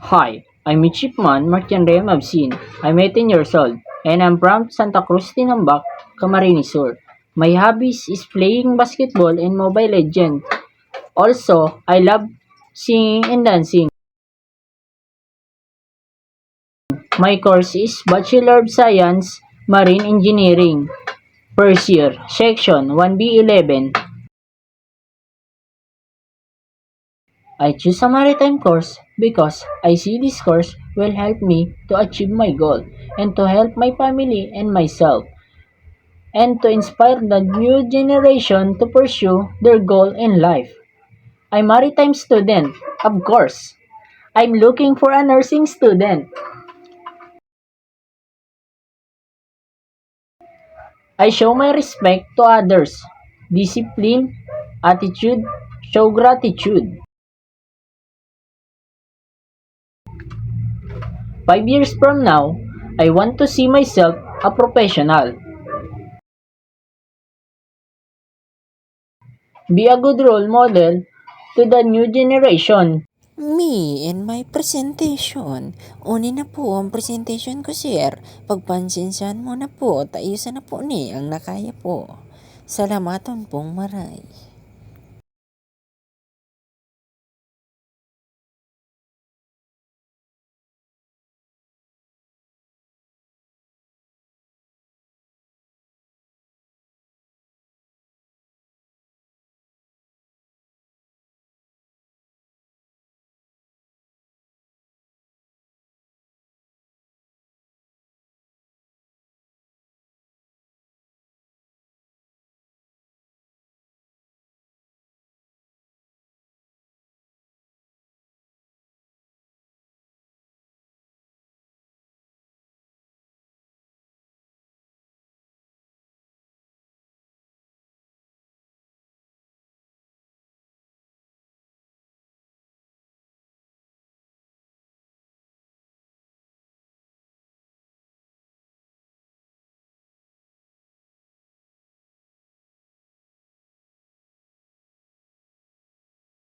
Hi, I'm Chipman Martianrea Mabsin. I'm 18 years old and I'm from Santa Cruz Tinambak, Camarines Sur. My hobbies is playing basketball and Mobile Legends. Also, I love singing and dancing. My course is Bachelor of Science Marine Engineering, first year, section 1B11. I choose a maritime course because I see this course will help me to achieve my goal and to help my family and myself, and to inspire the new generation to pursue their goal in life. I'm a maritime student, of course. I'm looking for a nursing student. I show my respect to others, discipline, attitude, show gratitude. 5 years from now, I want to see myself a professional. Be a good role model to the new generation. Me and my presentation. Unin na po ang presentation ko, sir. Pagpansensyahan mo na po, tayo na po ni ang nakaya po. Salamatan pong maray.